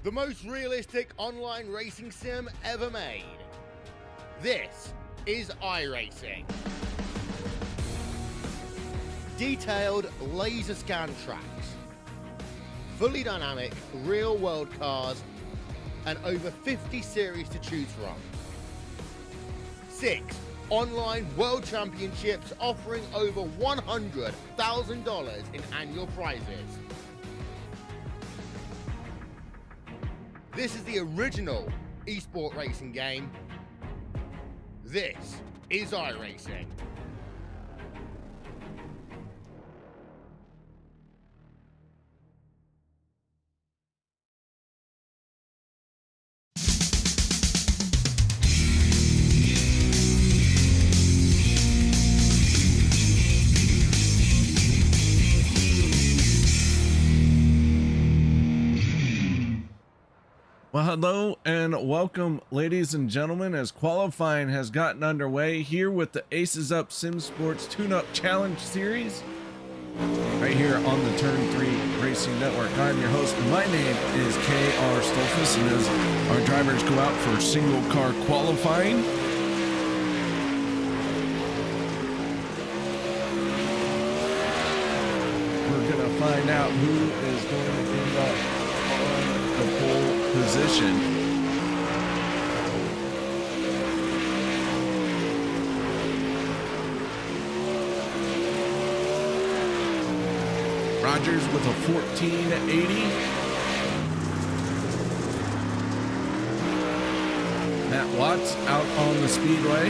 the most realistic online racing sim ever made. This is iRacing. Detailed laser scan tracks, fully dynamic real-world cars, and over 50 series to choose from. 6 online world championships offering over $100,000 in annual prizes. This is the original esport racing game. This is iRacing. Well, hello and welcome, ladies and gentlemen, as qualifying has gotten underway here with the Aces Up Sim Sports Tune-Up Challenge Series, right here on the Turn 3 Racing Network. I'm your host, and my name is K.R. Stolfus, and as our drivers go out for single car qualifying, we're going to find out who is going to end up on the pole position. Rogers with a 1480. Matt Watts out on the speedway.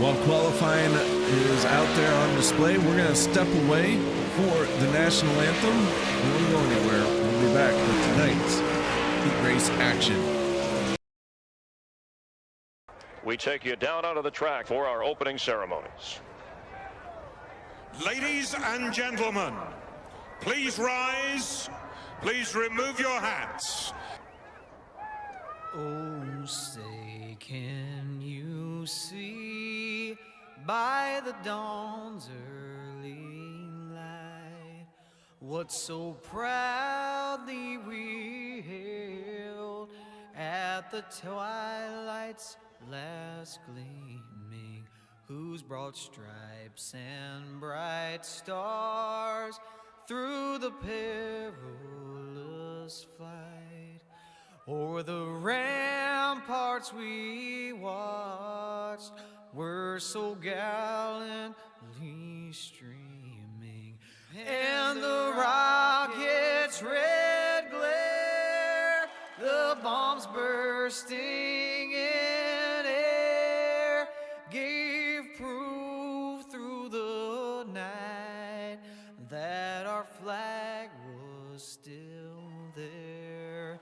While qualifying is out there on display, we're going to step away for the national anthem. We won't go anywhere. We'll be back with tonight's heat race action. We take you down onto the track for our opening ceremonies. Ladies and gentlemen, please rise. Please remove your hats. Oh, say, can you see by the dawn's early light what so proudly we hailed at the twilight's last gleaming, whose broad stripes and bright stars through the perilous flight o'er the ramparts we watched were so gallantly streaming, and the rocket's red glare, the bombs bursting in air, gave proof through the night that our flag was still there.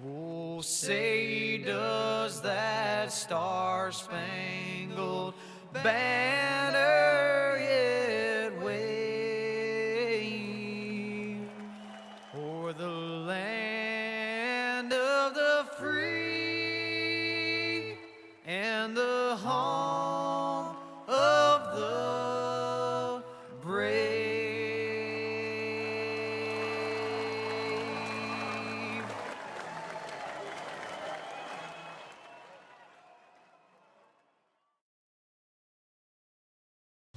Oh, say does that star-spangled banner yet wave o'er the land of the free and the home of the brave?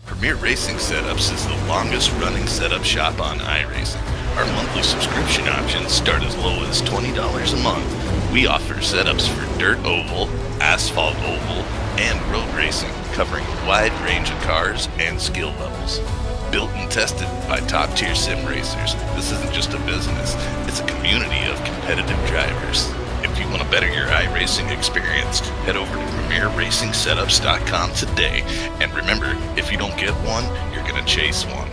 Premier Racing Setups is the longest running setup shop on iRacing. Our monthly subscription options start as low as $20 a month. We offer setups for dirt oval, asphalt oval, and road racing, covering a wide range of cars and skill levels. Built and tested by top-tier sim racers, this isn't just a business, it's a community of competitive drivers. If you want to better your iRacing experience, head over to PremierRacingSetups.com today. And remember, if you don't get one, you're going to chase one.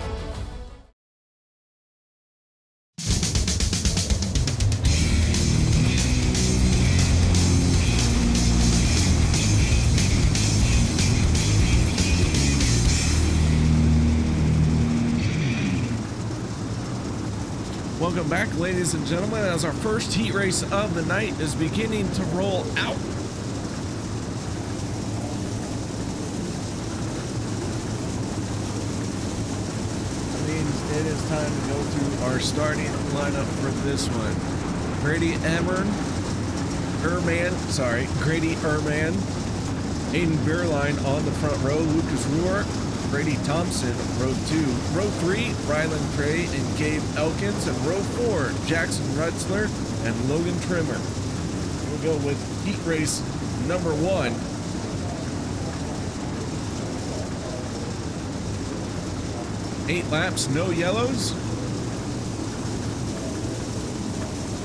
Welcome back, ladies and gentlemen, as our first heat race of the night is beginning to roll out. That means it it is time to go through our starting lineup for this one. Grady Erman, Aiden Beerline on the front row, Lucas Ruark, Brady Thompson, row 2. Row 3, Rylan Cray and Gabe Elkins, and row 4, Jackson Rutzler and Logan Trimmer. We'll go with heat race number 1. Eight laps, no yellows.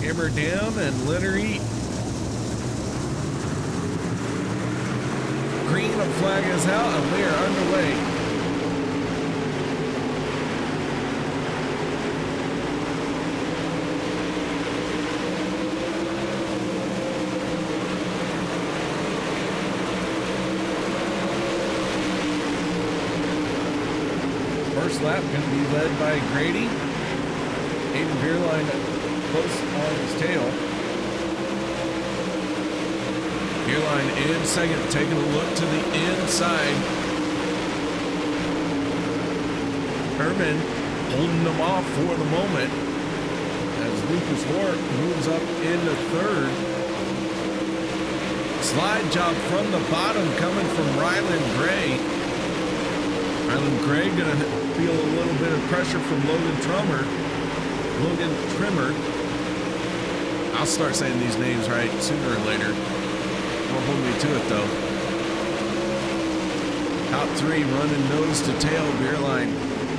Hammer down and Lennery. Green flag is out and we are underway. First lap going to be led by Grady. Aiden Beerline close on his tail. Beerline in second, taking a look to the inside. Herman holding them off for the moment as Lucas Hort moves up into third. Slide job from the bottom coming from Rylan Gray. Rylan Gray gonna feel a little bit of pressure from Logan Trimmer. I'll start saying these names right sooner or later. Won't hold me to it though. Top 3 running nose to tail. Beerline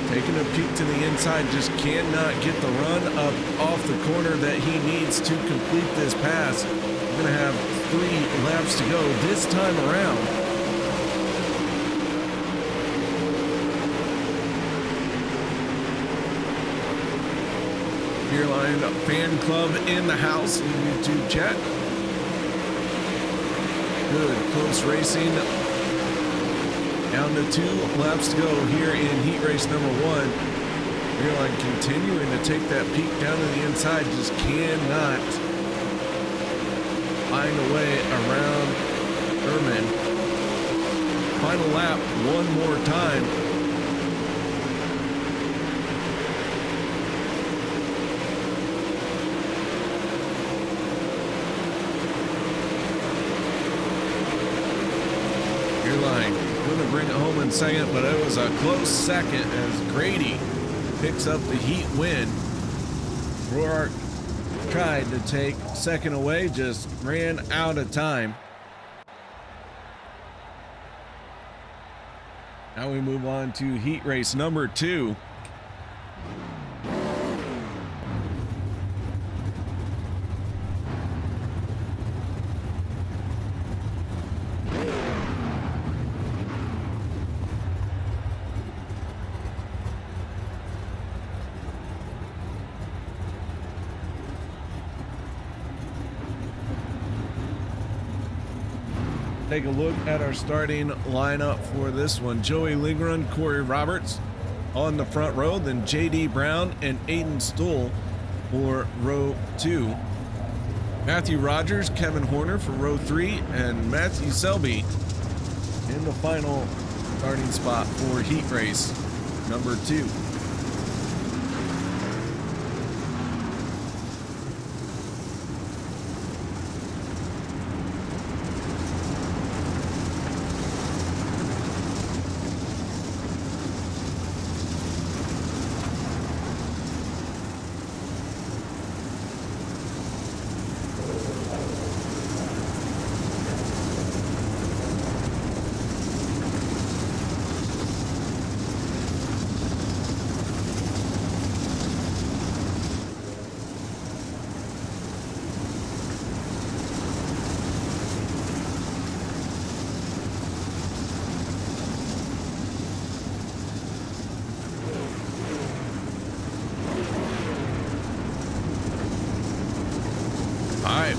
taking a peek to the inside, just cannot get the run up off the corner that he needs to complete this pass. We're gonna have 3 laps to go this time around. Beerline fan club in the house in YouTube chat. Good close racing. Down to 2 laps to go here in heat race number 1. Beerline continuing to take that peak down to the inside, just cannot find a way around Erman. Final lap one more time. Going to bring it home in second, but it was a close second as Grady picks up the heat win. Roark tried to take second away, just ran out of time. Now we move on to heat race number 2. Take a look at our starting lineup for this one. Joey Lingrun, Corey Roberts on the front row, then JD Brown and Aiden Stoll for row 2. Matthew Rogers, Kevin Horner for row 3, and Matthew Selby in the final starting spot for heat race number 2.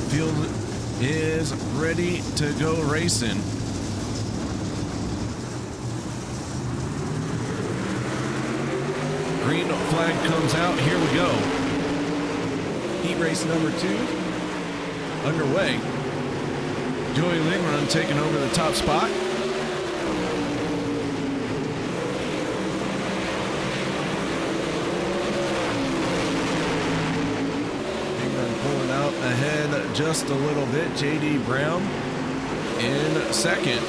Field is ready to go racing. Green flag comes out. Here we go. Heat race number 2 underway. Joey Lingrun taking over the top spot. just a little bit. JD Brown in second.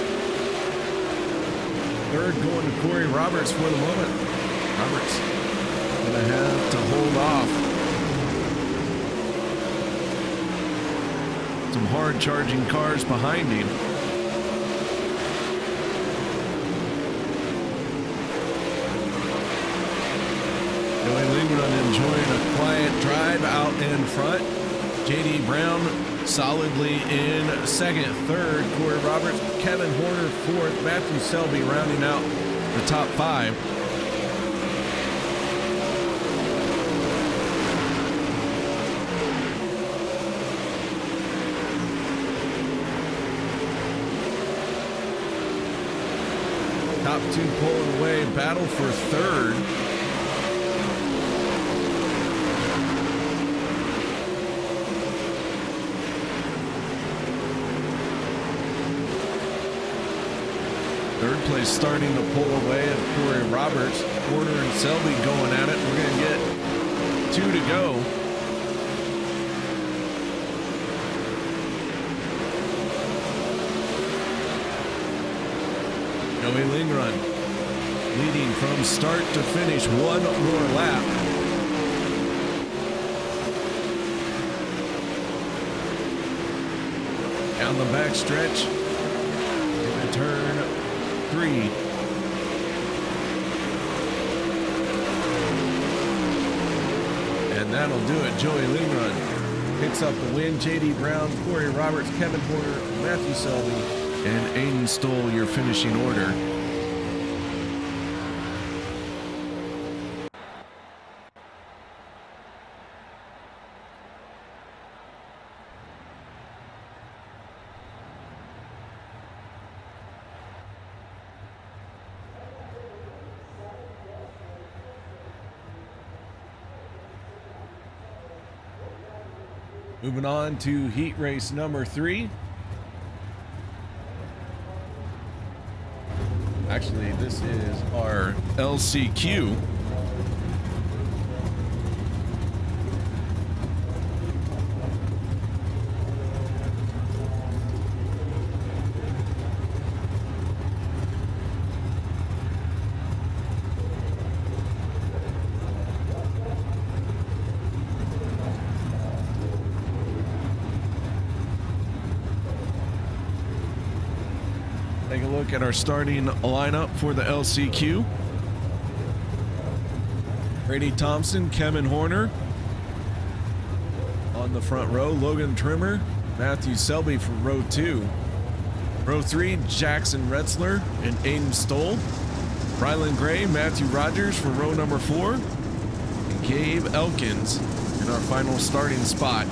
Third going to Corey Roberts for the moment. Roberts gonna have to hold off. Some hard charging cars behind him. Joey Lingman enjoying a quiet drive out in front. JD Brown solidly in second. Third, Corey Roberts. Kevin Horner fourth. Matthew Selby rounding out the top five. Top two pulling away. Battle for third. Third place starting to pull away of Corey Roberts. Porter and Selby going at it. We're going to get two to go. Joey Lingrun leading from start to finish. One more lap. Down the back stretch. Into turn 3. And that'll do it. Joey Lingrun picks up the win. JD Brown, Corey Roberts, Kevin Porter, Matthew Selby, and Aiden Stoll, your finishing order. Moving on to heat race number 3. Actually, this is our LCQ. Take a look at our starting lineup for the LCQ. Brady Thompson, Kevin Horner on the front row. Logan Trimmer, Matthew Selby for row 2. Row 3, Jackson Retzler and Aiden Stoll. Rylan Gray, Matthew Rogers for row number 4. And Gabe Elkins in our final starting spot.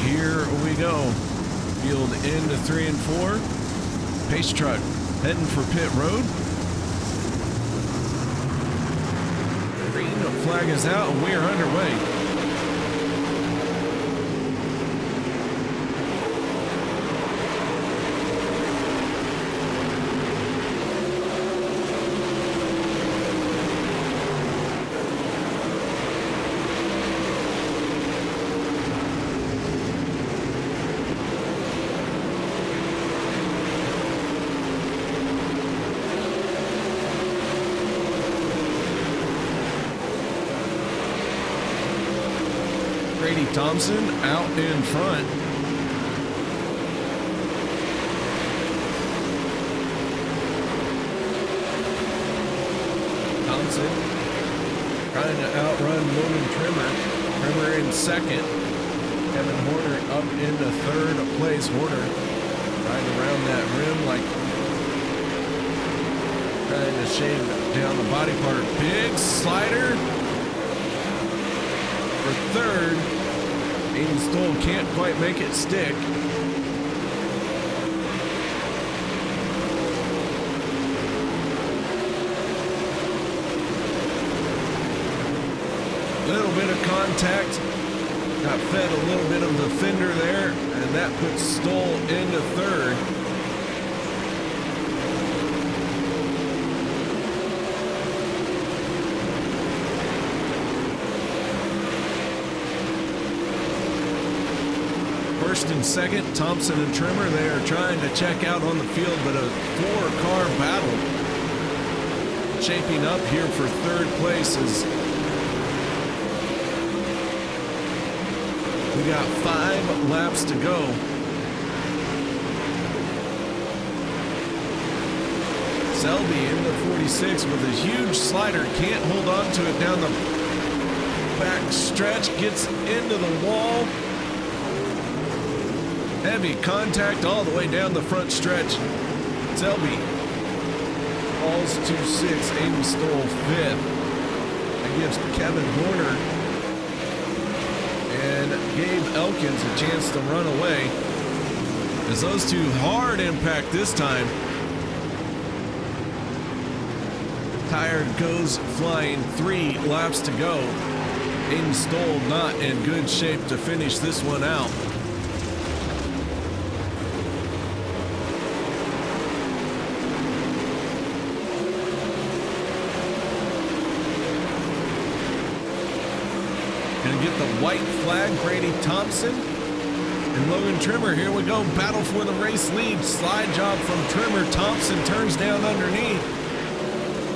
Here we go. Field into 3 and 4. Pace truck heading for pit road. Green flag is out and we are underway. Brady Thompson out in front. Thompson trying to outrun Logan Trimmer. Trimmer in second. Kevin Horner up into third place. Horner right around that rim, like trying to shave down the body part. Big slider for third. Aiden Stoll can't quite make it stick. Little bit of contact, got fed a little bit of the fender there, and that puts Stoll into third. First and second, Thompson and Trimmer, they are trying to check out on the field, but a four-car battle shaping up here for third place as we got 5 laps to go. Selby into 46 with a huge slider. Can't hold on to it down the back stretch. Gets into the wall. Heavy contact all the way down the front stretch. Selby falls to 6th. Aiden Stoll 5th. That gives Kevin Horner and Gabe Elkins a chance to run away, as those two hard impact this time. Tire goes flying, 3 laps to go. Aiden Stoll not in good shape to finish this one out. Gonna get the white flag. Brady Thompson and Logan Trimmer. Here we go. Battle for the race lead. Slide job from Trimmer. Thompson turns down underneath.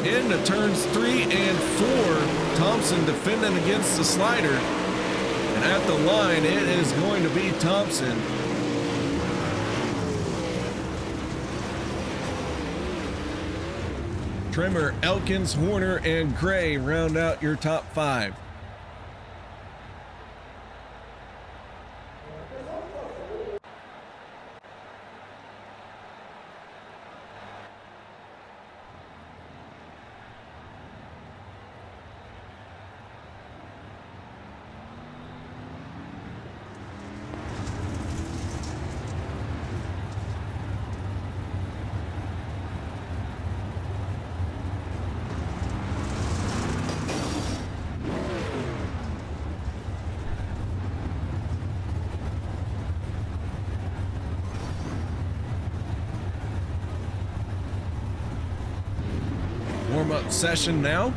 Into turns 3 and 4. Thompson defending against the slider. And at the line, it is going to be Thompson. Trimmer, Elkins, Horner, and Gray round out your top 5. Warm-up session now.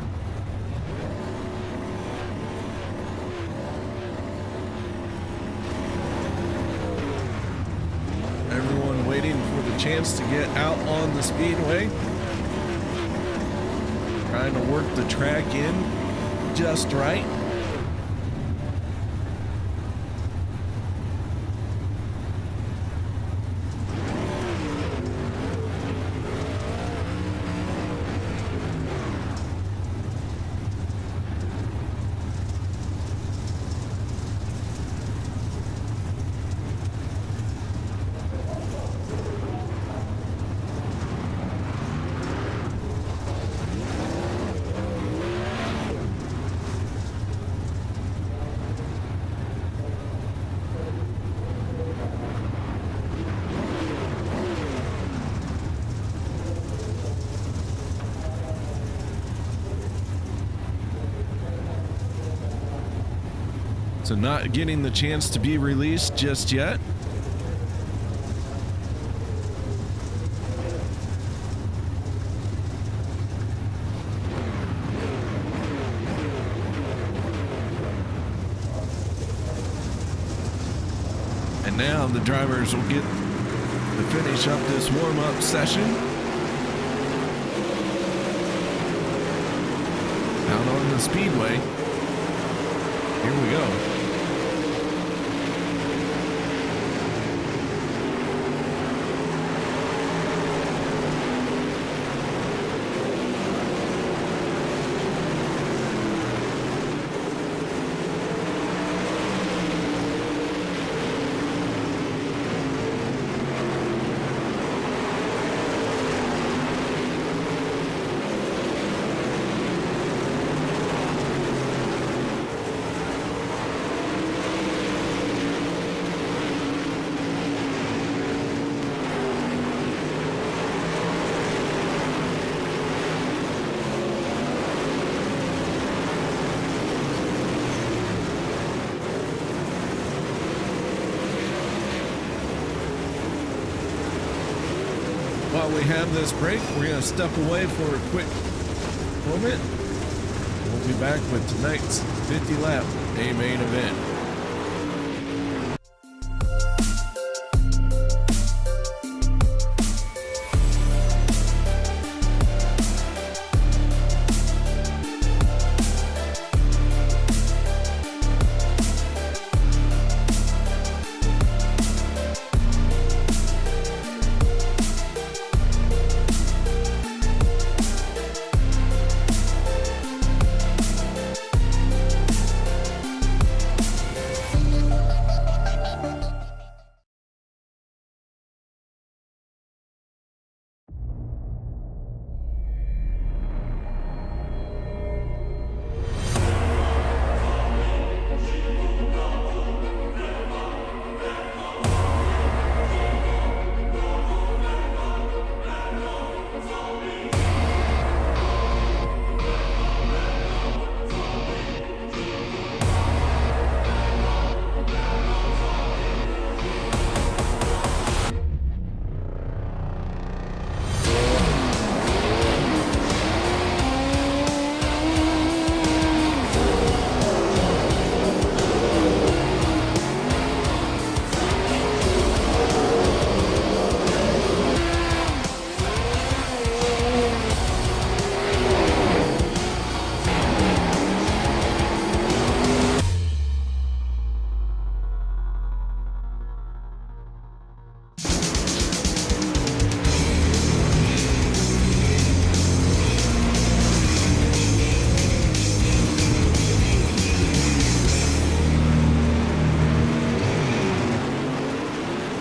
Everyone waiting for the chance to get out on the speedway. Trying to work the track in just right. So not getting the chance to be released just yet. And now the drivers will get to finish up this warm-up session. Out on the speedway. Here we go. while we have this break, we're going to step away for a quick moment. We'll be back with tonight's 50 lap A main event.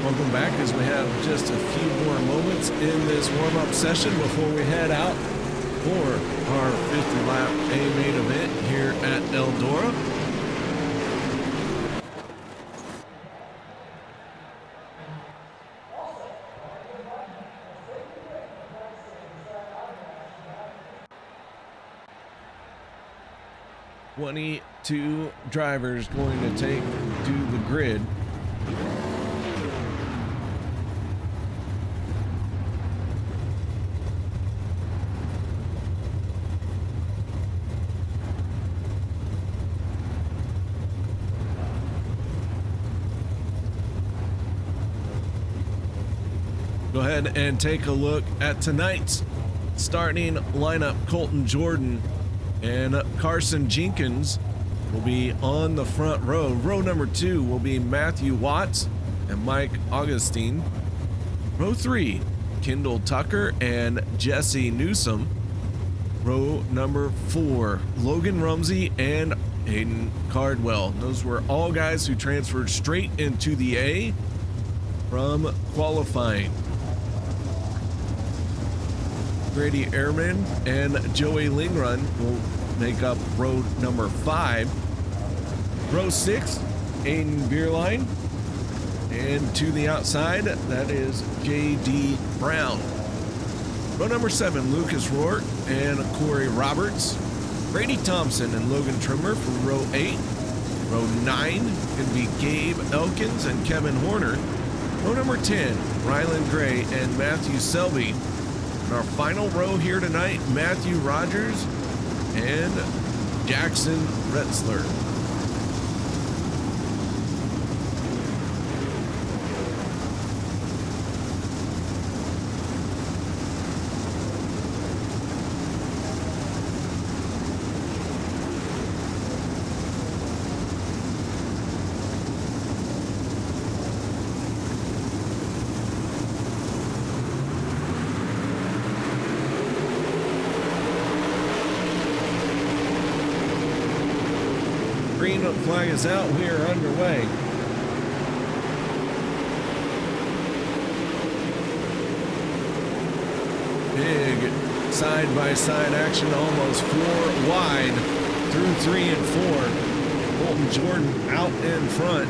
Welcome back as we have just a few more moments in this warm-up session before we head out for our 50-lap A main event here at Eldora. "22 drivers going to take to the grid. Go ahead and take a look at tonight's starting lineup. Colton Jordan and Carson Jenkins will be on the front row. Row number 2 will be Matthew Watts and Mike Augustine. Row 3, Kendall Tucker and Jesse Newsom. Row number 4, Logan Rumsey and Aiden Cardwell. Those were all guys who transferred straight into the A from qualifying. Grady Ehrman and Joey Lingrun will make up row number 5. Row 6, Aiden Beerline. And to the outside, that is J.D. Brown. Row number 7, Lucas Rourke and Corey Roberts. Brady Thompson and Logan Trimmer from row 8. Row 9 can be Gabe Elkins and Kevin Horner. Row number 10, Rylan Gray and Matthew Selby. And our final row here tonight, Matthew Rogers and Jackson Retzler. Green flag is out. We are underway. Big side-by-side action, almost 4 wide through 3 and 4. Colton Jordan out in front.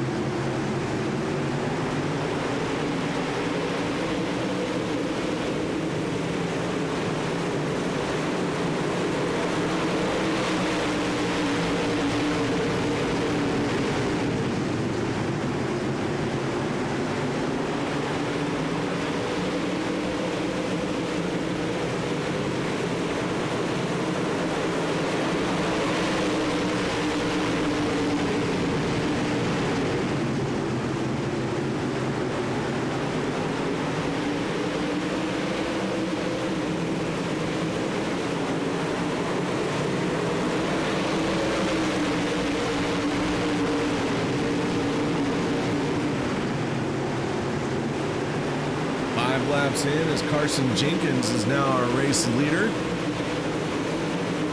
laps in as Carson Jenkins is now our race leader.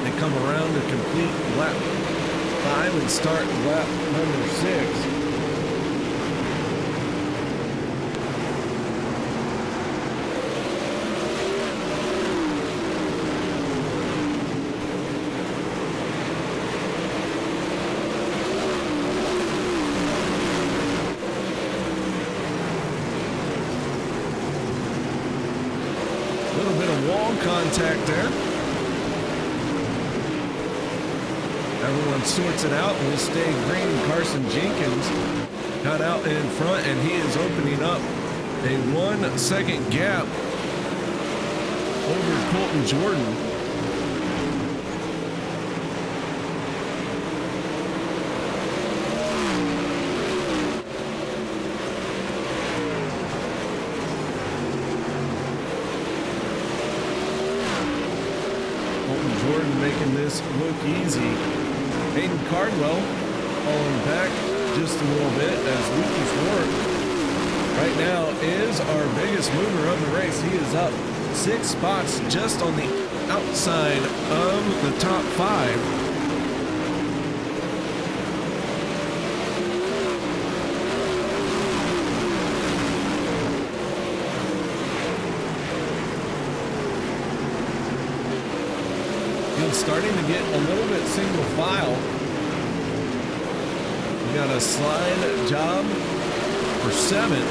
They come around to complete lap 5 and start lap number 6. Contact there. Everyone sorts it out and will stay green. Carson Jenkins got out in front and he is opening up a 1 second gap over Colton Jordan. Making this look easy. Hayden Cardwell falling back just a little bit as Lucas Ward right now is our biggest mover of the race. He is up 6 spots just on the outside of the top 5. Starting to get a little bit single file. We got a slide job for 7th.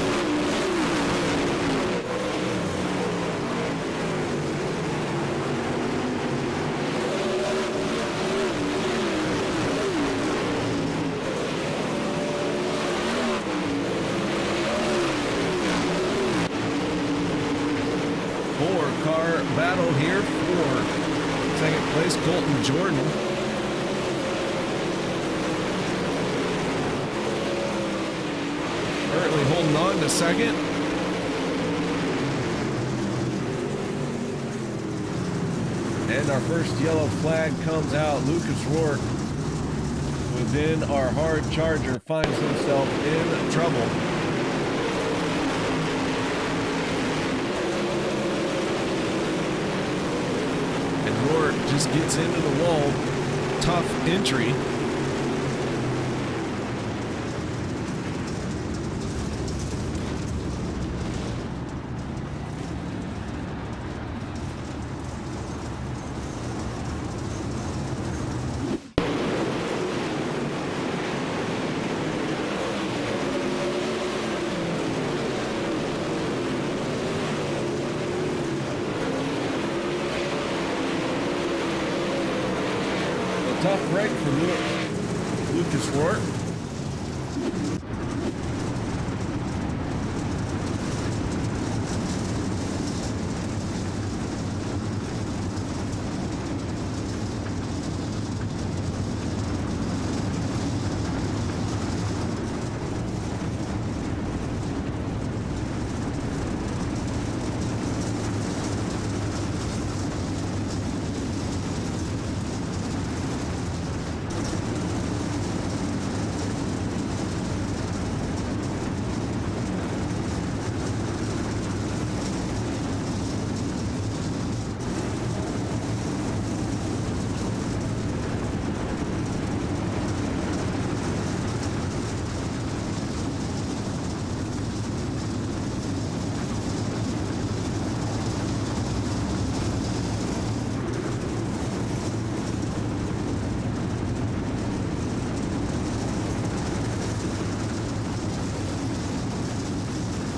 Four-car battle here for second place, Colton Jordan. Currently holding on to second. And our first yellow flag comes out. Lucas Rourke, within our hard charger, finds himself in trouble. Rourke just gets into the wall. Tough entry. Tough break for Lucas Rourke.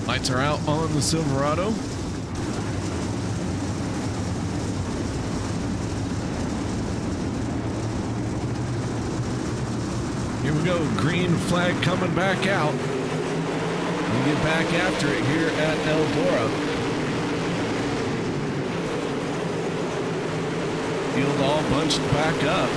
Lights are out on the Silverado. Here we go, green flag coming back out. We get back after it here at Eldora. Field all bunched back up.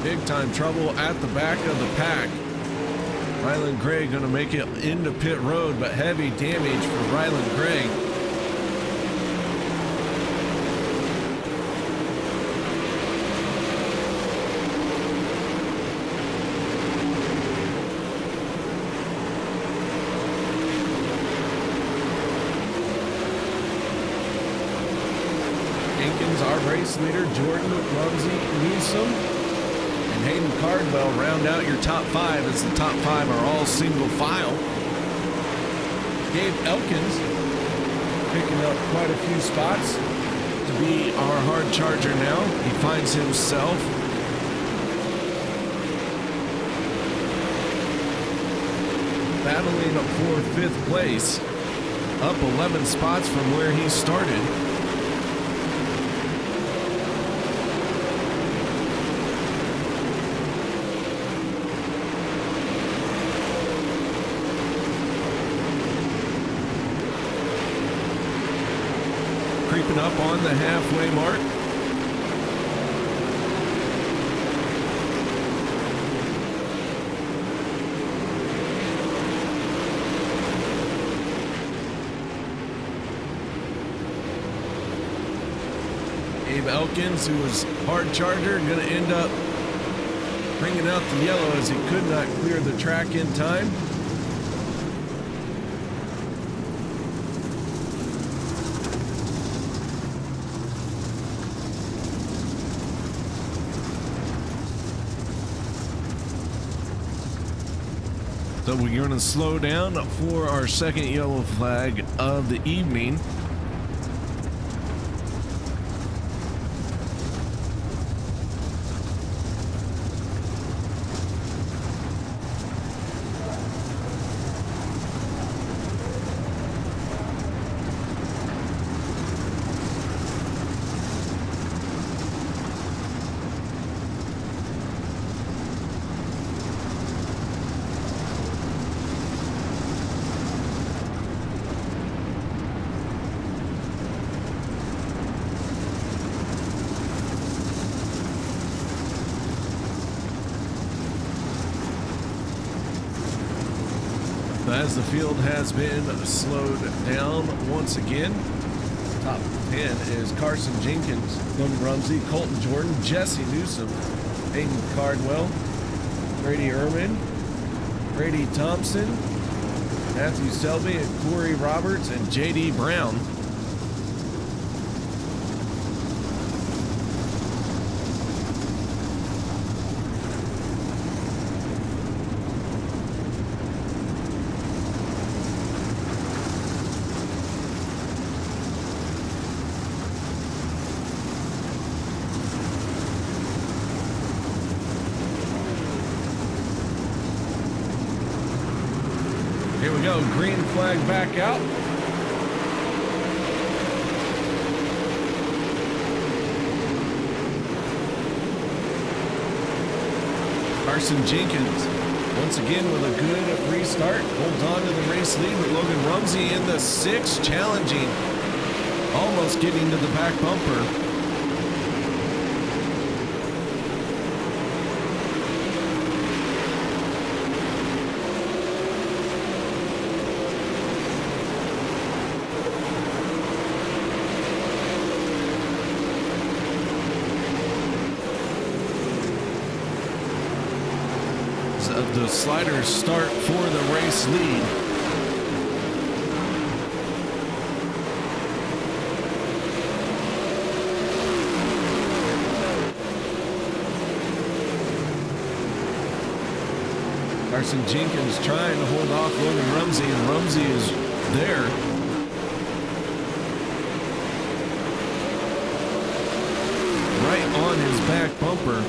Big time trouble at the back of the pack. Ryland Gray going to make it into pit road, but heavy damage for Ryland Gray. our race leader, Jordan, Rumsey, Newsom, and Hayden Cardwell round out your top 5, as the top 5 are all single file. Gabe Elkins picking up quite a few spots to be our hard charger now. He finds himself battling for 5th place, up 11 spots from where he started. Creeping up on the halfway mark. Abe Elkins, who was hard charger, going to end up bringing out the yellow as he could not clear the track in time. So we're going to slow down for our second yellow flag of the evening. As the field has been slowed down once again, top 10 is Carson Jenkins, Glenn Rumsey, Colton Jordan, Jesse Newsom, Hayden Cardwell, Brady Ehrman, Brady Thompson, Matthew Selby, and Corey Roberts, and J.D. Brown. Here we go, green flag back out. Carson Jenkins, once again with a good restart, holds on to the race lead with Logan Rumsey in the 6th, challenging, almost getting to the back bumper. The sliders start for the race lead. Carson Jenkins trying to hold off Logan Rumsey, and Rumsey is there. Right on his back bumper.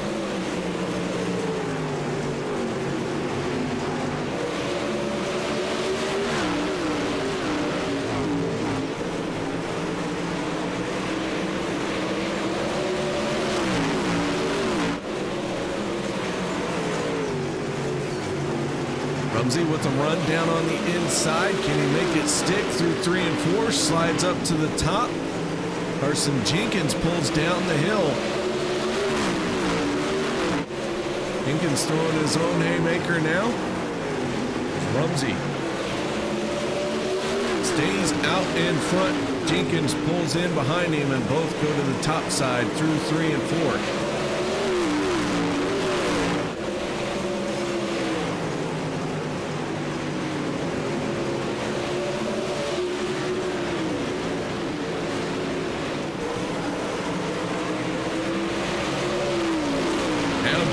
Rumsey with a run down on the inside. Can he make it stick through 3 and 4? Slides up to the top. Carson Jenkins pulls down the hill. Jenkins throwing his own haymaker now. Rumsey stays out in front. Jenkins pulls in behind him, and both go to the top side through 3 and 4.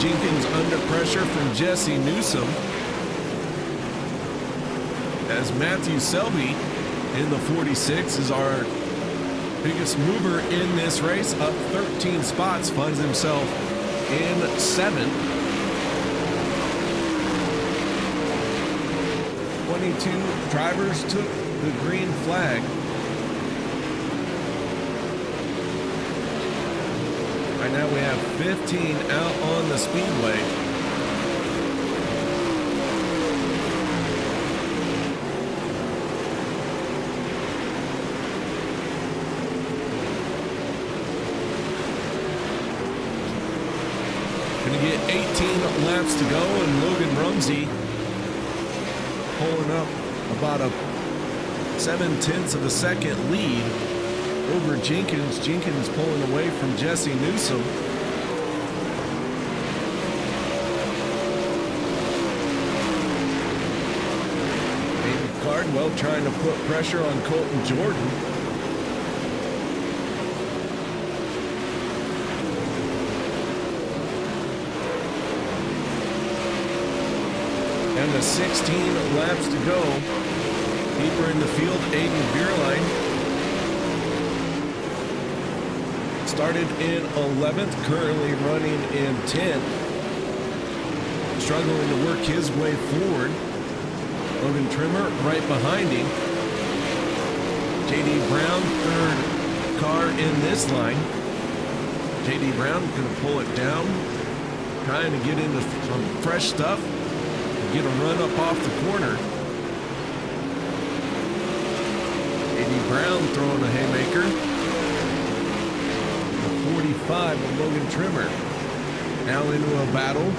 Jenkins under pressure from Jesse Newsom. As Matthew Selby in the 46 is our biggest mover in this race, up 13 spots, finds himself in 7th. 22 drivers took the green flag. Right now we have 15 out on the speedway. Gonna get 18 laps to go, and Logan Rumsey pulling up about a 0.7 of a second lead over Jenkins. Jenkins pulling away from Jesse Newsom. David Cardwell trying to put pressure on Colton Jordan. Down to 16 laps to go. Deeper in the field, Aiden Bierlein started in 11th, currently running in 10th. Struggling to work his way forward. Logan Trimmer right behind him. J.D. Brown, third car in this line. J.D. Brown going to pull it down, trying to get into some fresh stuff. Get a run up off the corner. J.D. Brown throwing a haymaker. The 45 of Logan Trimmer. Now into a battle.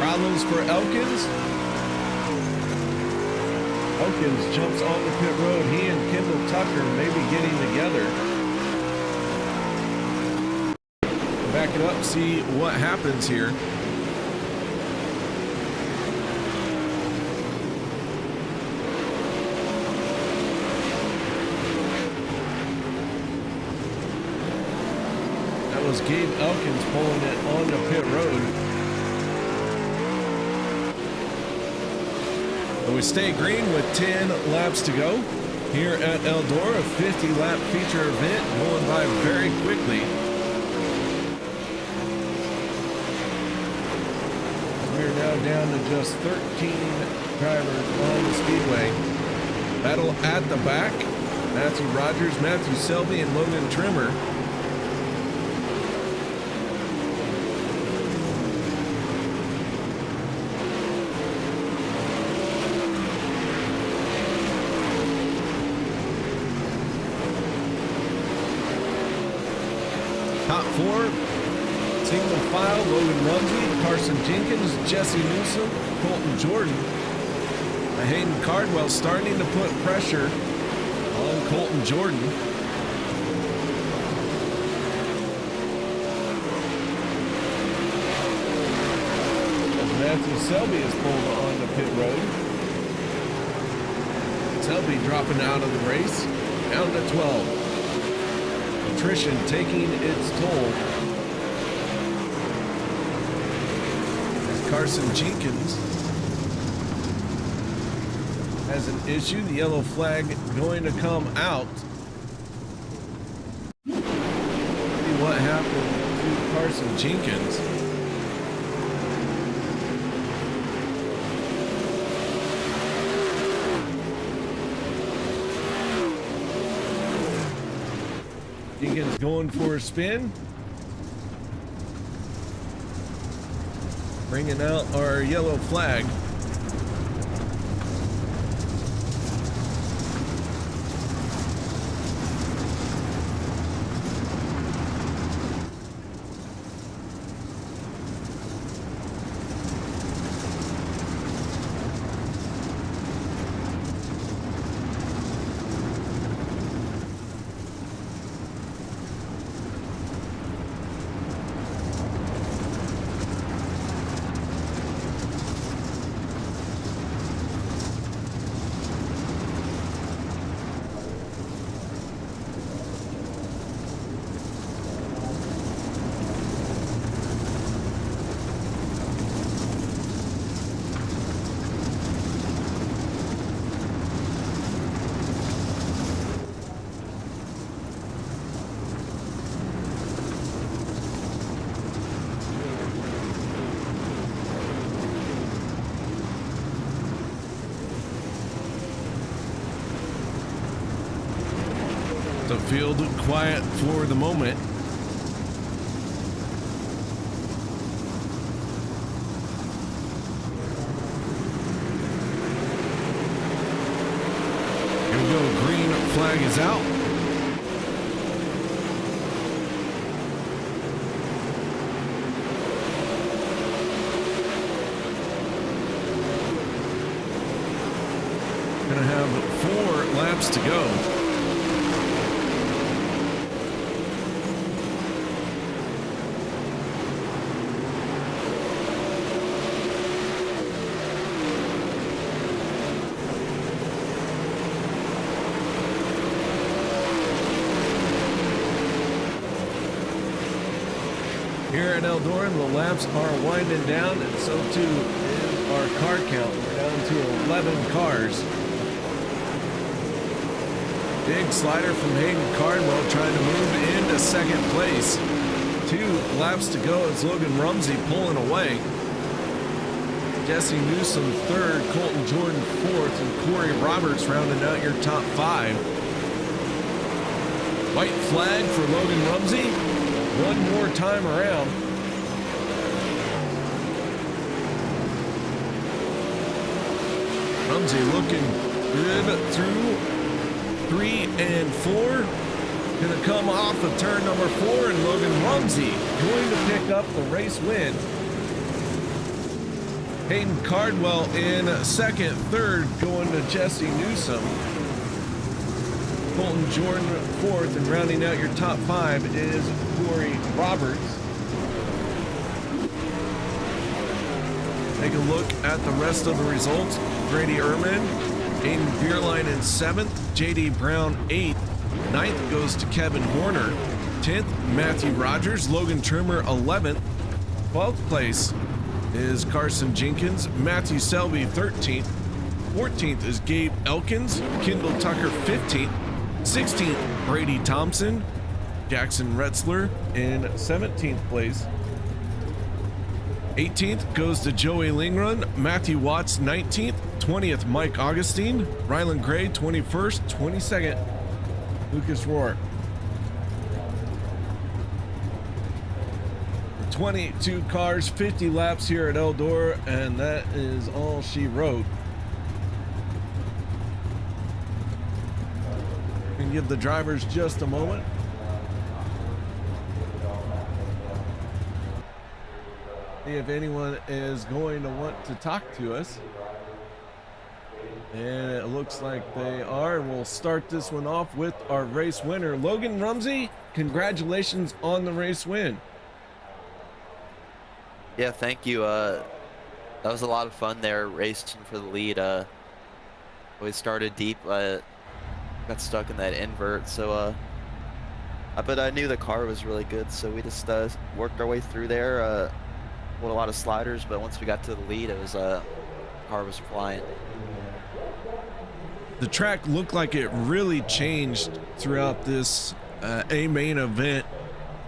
Problems for Elkins. Elkins jumps on the pit road. He and Kendall Tucker may be getting together. Back it up, see what happens here. That was Gabe Elkins pulling it on the pit road. We stay green with 10 laps to go here at Eldora. 50-lap feature event going by very quickly. We're now down to just 13 drivers on the speedway. Battle at the back. Matthew Rogers, Matthew Selby, and Logan Trimmer. Top 4, single file, Logan Rumsey, Carson Jenkins, Jesse Newsom, Colton Jordan. Hayden Cardwell starting to put pressure on Colton Jordan. As Matthew Selby is pulled on the pit road. Selby dropping out of the race, down to 12. Attrition taking its toll. As Carson Jenkins has an issue, the yellow flag going to come out. See what happened to Carson Jenkins. Jenkins going for a spin. Bringing out our yellow flag. field quiet for the moment. Here we go, green flag is out. Gonna have 4 laps to go. Here at Eldora, the laps are winding down, and so too is our car count. We're down to 11 cars. Big slider from Hayden Cardwell trying to move into second place. 2 laps to go as Logan Rumsey pulling away. Jesse Newsom third, Colton Jordan fourth, and Corey Roberts rounding out your top 5. White flag for Logan Rumsey. One more time around. Rumsey looking good through 3 and 4. Gonna come off of turn number 4, and Logan Rumsey going to pick up the race win. Hayden Cardwell in second, third going to Jesse Newsom. Colton Jordan fourth, and rounding out your top 5 is Corey Roberts. Take a look at the rest of the results. Grady Ehrman, Aiden Bierlein in 7th, JD Brown 8th, 9th goes to Kevin Horner, 10th Matthew Rogers, Logan Trimmer 11th, 12th place is Carson Jenkins, Matthew Selby 13th, 14th is Gabe Elkins, Kendall Tucker 15th, 16th Brady Thompson, Jackson Retzler in 17th place. 18th goes to Joey Lingrun, Matthew Watts 19th, 20th Mike Augustine, Rylan Gray 21st, 22nd Lucas Rohr. 22 cars, 50 laps here at Eldora, and that is all she wrote. And give the drivers just a moment. See if anyone is going to want to talk to us. And it looks like they are. We'll start this one off with our race winner, Logan Rumsey. Congratulations on the race win. Yeah, thank you. That was a lot of fun there, racing for the lead. We started deep, got stuck in that invert, so but I knew the car was really good, so we just worked our way through there. With a lot of sliders, but once we got to the lead, it was car was flying. The track looked like it really changed throughout this A main event.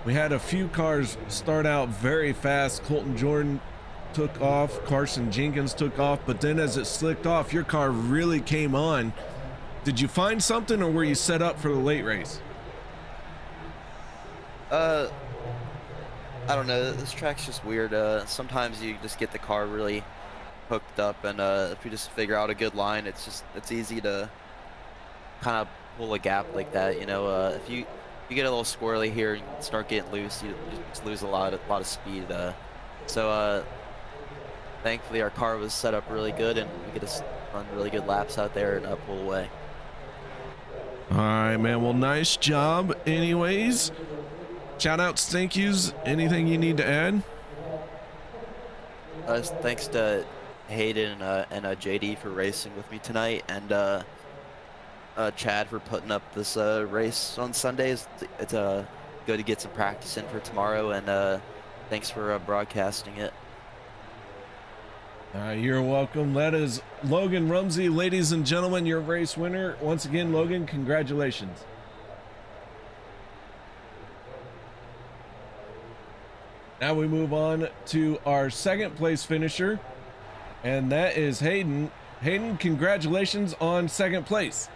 We had a few cars start out very fast. Colton Jordan took off, Carson Jenkins took off, but then as it slicked off, your car really came on. Did you find something, or were you set up for the late race? I don't know, this track's just weird. Sometimes you just get the car really hooked up, and if you just figure out a good line, it's easy to kind of pull a gap like that, you know. If you get a little squirrely here and start getting loose, you just lose a lot of speed. So thankfully our car was set up really good, and we get to run really good laps out there and pull away. All right, man. Well, nice job anyways. Shout outs, thank yous, anything you need to add? Thanks to Hayden and JD for racing with me tonight, and Chad for putting up this race on Sundays. It's good to get some practice in for tomorrow, and thanks for broadcasting it. You're welcome. That is Logan Rumsey, ladies and gentlemen, your race winner. Once again, Logan, congratulations. Now we move on to our second place finisher, and that is Hayden. Hayden, congratulations on second place.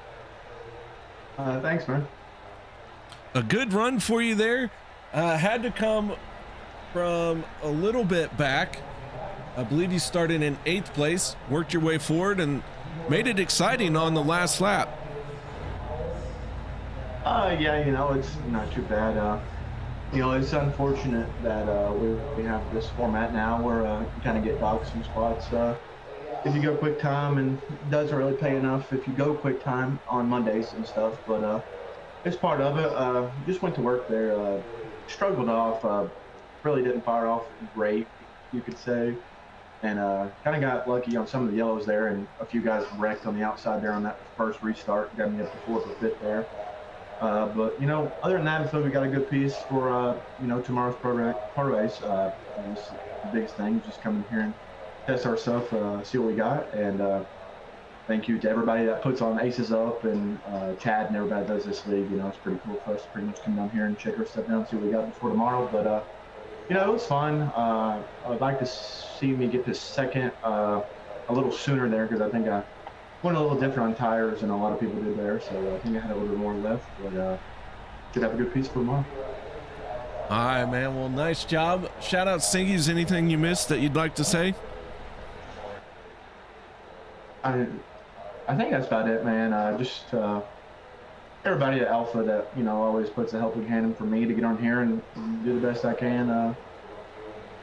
Thanks, man. a good run for you there. Had to come from a little bit back. I believe you started in 8th place, worked your way forward, and made it exciting on the last lap. Yeah, it's not too bad. It's unfortunate that we have this format now where you kind of get docked some spots if you go quick time, and it doesn't really pay enough if you go quick time on Mondays and stuff, but it's part of it. Just went to work there, struggled off, really didn't fire off great, you could say, and kind of got lucky on some of the yellows there, and a few guys wrecked on the outside there on that first restart, got me up to 4th or 5th there. But other than that, I feel we got a good piece for tomorrow's pro race. It's the biggest thing, just come in here and test ourselves, see what we got, and thank you to everybody that puts on Aces Up, and Chad and everybody that does this league. It's pretty cool for us to pretty much come down here and check our stuff down, see what we got before tomorrow. But it was fun. I'd like to see me get to 2nd a little sooner there, because I think I went a little different on tires than a lot of people did there, so I think I had a little bit more left, but should have a good piece for tomorrow. All right, man. Well, nice job. Shout out Singies. Anything you missed that you'd like to say? I think that's about it, man. Just everybody at Alpha that always puts a helping hand in for me to get on here and do the best I can.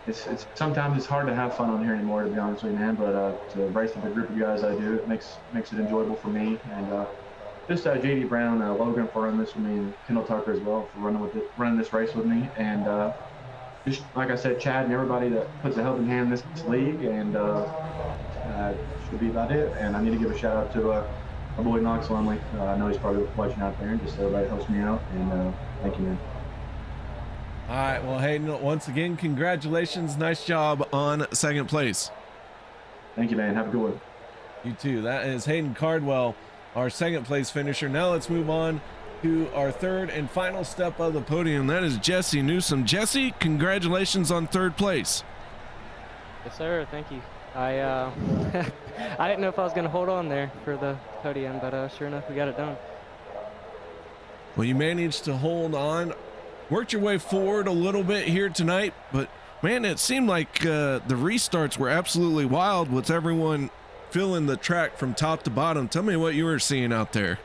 It's sometimes it's hard to have fun on here anymore, to be honest with you, man. But to race with a group of guys I do, it makes it enjoyable for me. And just JD Brown, Logan for running this with me, and Kendall Tucker as well for running this race with me. And just like I said, Chad and everybody that puts a helping hand in this league. And should be about it. And I need to give a shout out to my boy Knox Lumley. I know he's probably watching out there, and just everybody helps me out. And thank you, man. All right, well, Hayden, once again, congratulations. Nice job on 2nd place. Thank you, man. Have a good one. You too. That is Hayden Cardwell, our 2nd place finisher. Now let's move on to our 3rd and final step of the podium. That is Jesse Newsom. Jesse, congratulations on 3rd place. Yes, sir. Thank you. I I didn't know if I was going to hold on there for the podium, but sure enough, we got it done. Well, you managed to hold on. Worked your way forward a little bit here tonight, but man, it seemed like the restarts were absolutely wild with everyone filling the track from top to bottom. Tell me what you were seeing out there.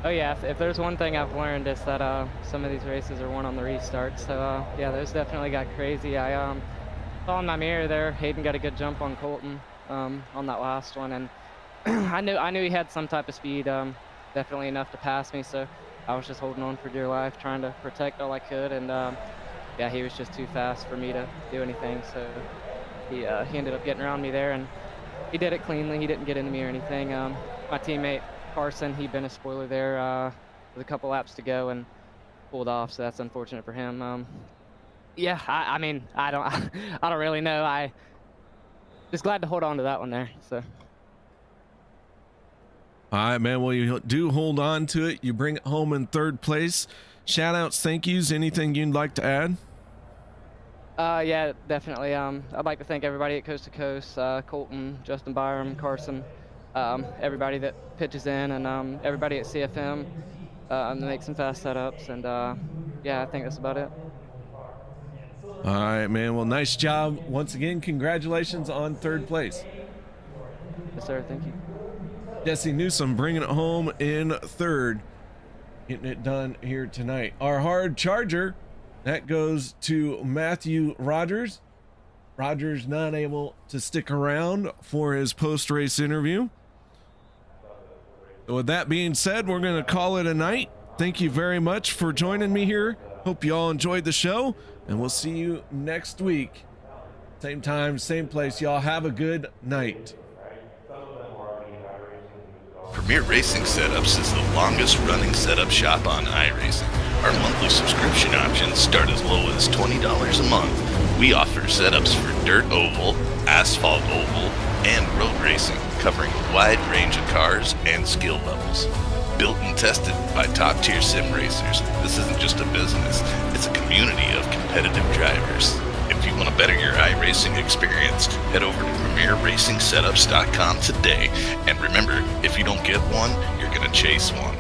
Oh yeah, if there's one thing I've learned, it's that some of these races are won on the restart. So yeah, those definitely got crazy. I saw in my mirror there, Hayden got a good jump on Colton on that last one, and I knew he had some type of speed, definitely enough to pass me. So I was just holding on for dear life, trying to protect all I could, and yeah, he was just too fast for me to do anything. So he ended up getting around me there, and he did it cleanly. He didn't get into me or anything. My teammate Carson, he'd been a spoiler there with a couple laps to go and pulled off, so that's unfortunate for him. Yeah, I mean, I don't really know. I just glad to hold on to that one there. So. All right, man. Well, you do hold on to it. You bring it home in 3rd place. Shout outs, thank yous. Anything you'd like to add? Yeah, definitely. I'd like to thank everybody at Coast to Coast, Colton, Justin Byram, Carson, everybody that pitches in, and everybody at CFM that makes some fast setups. And yeah, I think that's about it. All right, man. Well, nice job. Once again, congratulations on 3rd place. Yes, sir. Thank you. Jesse Newsom bringing it home in 3rd, getting it done here tonight. Our hard charger, that goes to Matthew Rogers. Rogers not able to stick around for his post-race interview. So with that being said, we're going to call it a night. Thank you very much for joining me here. Hope you all enjoyed the show, and we'll see you next week. Same time, same place. Y'all have a good night. Premier Racing Setups is the longest running setup shop on iRacing. Our monthly subscription options start as low as $20 a month. We offer setups for dirt oval, asphalt oval, and road racing, covering a wide range of cars and skill levels. Built and tested by top-tier sim racers, this isn't just a business, it's a community of competitive drivers. If you want to better your iRacing experience, head over to PremierRacingSetups.com today. And remember, if you don't get one, you're going to chase one.